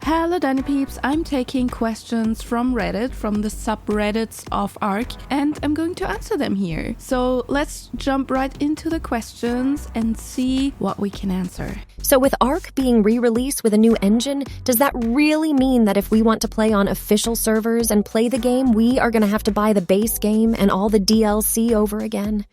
Hello Dino Peeps, I'm taking questions from Reddit, from the subreddits of Ark, and I'm going to answer them here. So let's jump right into the questions and see what we can answer. So with Ark being re-released with a new engine, does that really mean that if we want to play on official servers and play the game, we are going to have to buy the base game and all the DLC over again?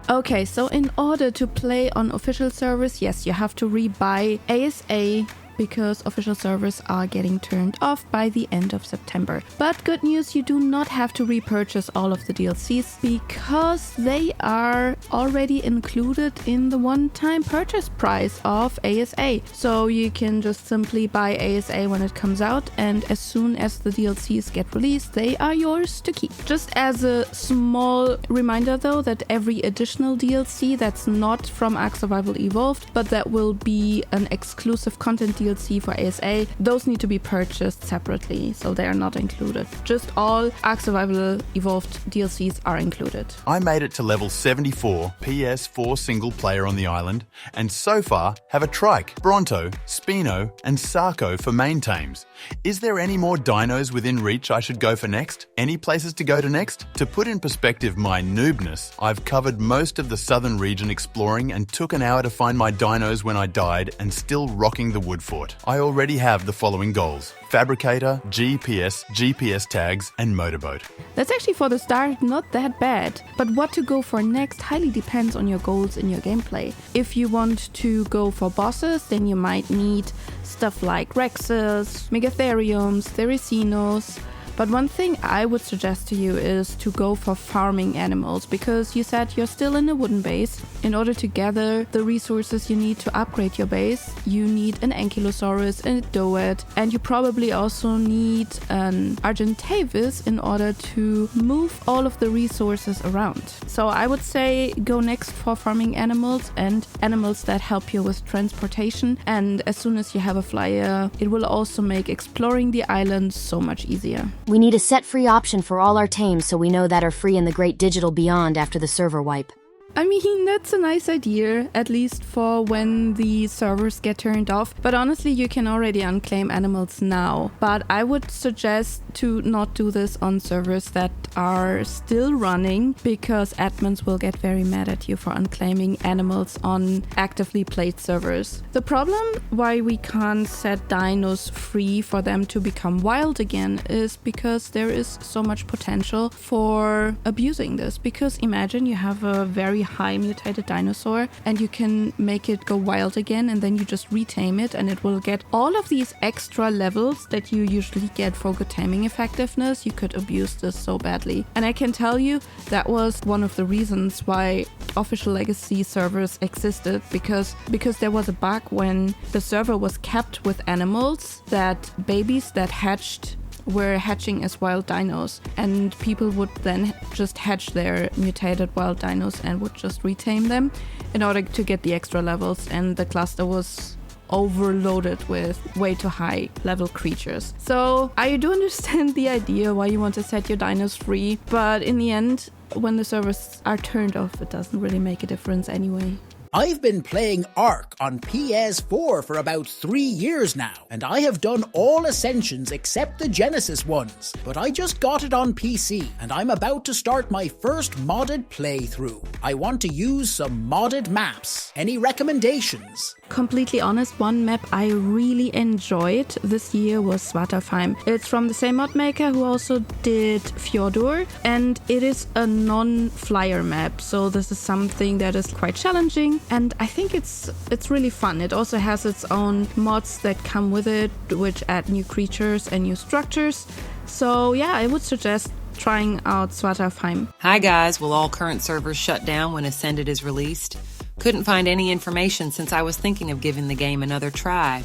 Okay, so in order to play on official servers, yes, you have to rebuy ASA, because official servers are getting turned off by the end of September. But good news, you do not have to repurchase all of the DLCs because they are already included in the one-time purchase price of ASA. So you can just simply buy ASA when it comes out, and as soon as the DLCs get released, they are yours to keep. Just as a small reminder though, that every additional DLC that's not from Ark Survival Evolved, but that will be an exclusive content DLC for ASA, those need to be purchased separately, so they are not included. Just all Ark Survival Evolved DLCs are included. I made it to level 74 PS4 single player on the island, and so far have a Trike, Bronto, Spino, and Sarko for main tames. Is there any more dinos within reach I should go for next? Any places to go to next? To put in perspective my noobness, I've covered most of the southern region exploring and took an hour to find my dinos when I died and still rocking the wood fort. I already have the following goals: Fabricator, GPS tags, and motorboat. That's actually for the start not that bad, but what to go for next highly depends on your goals in your gameplay. If you want to go for bosses, then you might need stuff like Rexes, Megatheriums, Thericinos. But one thing I would suggest to you is to go for farming animals, because you said you're still in a wooden base. In order to gather the resources you need to upgrade your base, you need an Ankylosaurus, a Doet, and you probably also need an Argentavis in order to move all of the resources around. So I would say go next for farming animals and animals that help you with transportation. And as soon as you have a flyer, it will also make exploring the island so much easier. We need a set-free option for all our tames so we know that are free in the great digital beyond after the server wipe. I mean, that's a nice idea, at least for when the servers get turned off. But honestly, you can already unclaim animals now. But I would suggest to not do this on servers that are still running, because admins will get very mad at you for unclaiming animals on actively played servers. The problem why we can't set dinos free for them to become wild again is because there is so much potential for abusing this. Because imagine you have a very high mutated dinosaur and you can make it go wild again, and then you just retame it and it will get all of these extra levels that you usually get for good taming effectiveness. You could abuse this so badly. And I can tell you that was one of the reasons why official legacy servers existed, because there was a bug when the server was capped with animals, that babies that hatched were hatching as wild dinos, and people would then just hatch their mutated wild dinos and would just retame them in order to get the extra levels, and the cluster was overloaded with way too high level creatures. So I do understand the idea why you want to set your dinos free, but in the end, when the servers are turned off, it doesn't really make a difference anyway. I've been playing Ark on PS4 for about 3 years now, and I have done all Ascensions except the Genesis ones, but I just got it on PC, and I'm about to start my first modded playthrough. I want to use some modded maps. Any recommendations? Completely honest, one map I really enjoyed this year was Svartalfheim. It's from the same mod maker who also did Fjordur, and it is a non-flyer map, so this is something that is quite challenging, and I think it's really fun. It also has its own mods that come with it, which add new creatures and new structures. So yeah, I would suggest trying out Svartalfheim. Hi guys, will all current servers shut down when Ascended is released? Couldn't find any information since I was thinking of giving the game another try.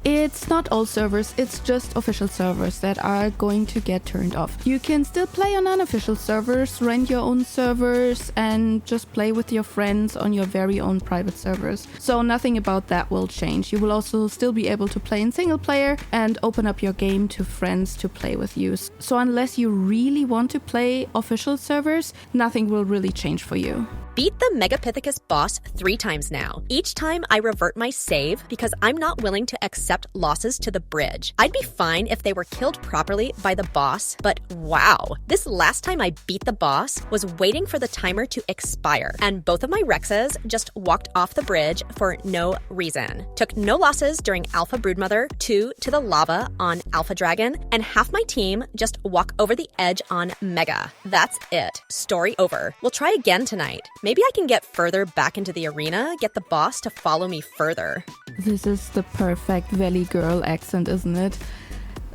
It's not all servers, it's just official servers that are going to get turned off. You can still play on unofficial servers, rent your own servers, and just play with your friends on your very own private servers. So nothing about that will change. You will also still be able to play in single player and open up your game to friends to play with you. So unless you really want to play official servers, nothing will really change for you. beat the Megapithecus boss 3 times now. Each time I revert my save because I'm not willing to accept losses to the bridge. I'd be fine if they were killed properly by the boss, but wow. This last time I beat the boss was waiting for the timer to expire, and both of my Rexes just walked off the bridge for no reason. Took no losses during Alpha Broodmother, 2 to the lava on Alpha Dragon, and half my team just walk over the edge on Mega. That's it. Story over. We'll try again tonight. Maybe I can get further back into the arena, get the boss to follow me further. This is the perfect Valley Girl accent, isn't it?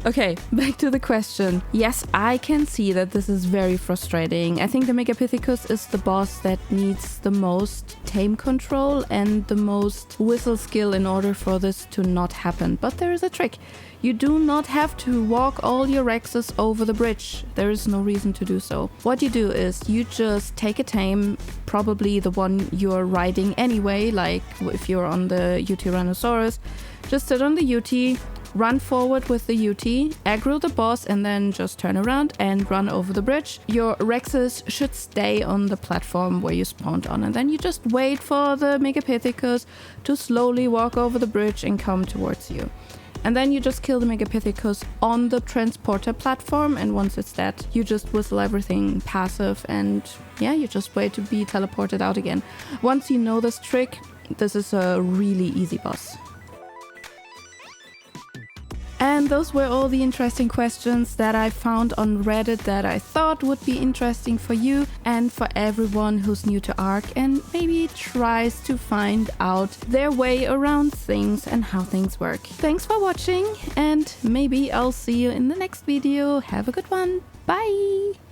Okay, back to the question. Yes, I can see that this is very frustrating. I think the Megapithecus is the boss that needs the most tame control and the most whistle skill in order for this to not happen. But there is a trick. You do not have to walk all your Rexes over the bridge. There is no reason to do so. What you do is you just take a tame, probably the one you're riding anyway, like if you're on the Tyrannosaurus. Just sit on the UT, run forward with the UT, aggro the boss, and then just turn around and run over the bridge. Your Rexes should stay on the platform where you spawned on, and then you just wait for the Megapithecus to slowly walk over the bridge and come towards you. And then you just kill the Megapithecus on the transporter platform, and once it's dead, you just whistle everything passive, and yeah, you just wait to be teleported out again. Once you know this trick, this is a really easy boss. And those were all the interesting questions that I found on Reddit that I thought would be interesting for you and for everyone who's new to Ark and maybe tries to find out their way around things and how things work. Thanks for watching, and maybe I'll see you in the next video. Have a good one. Bye!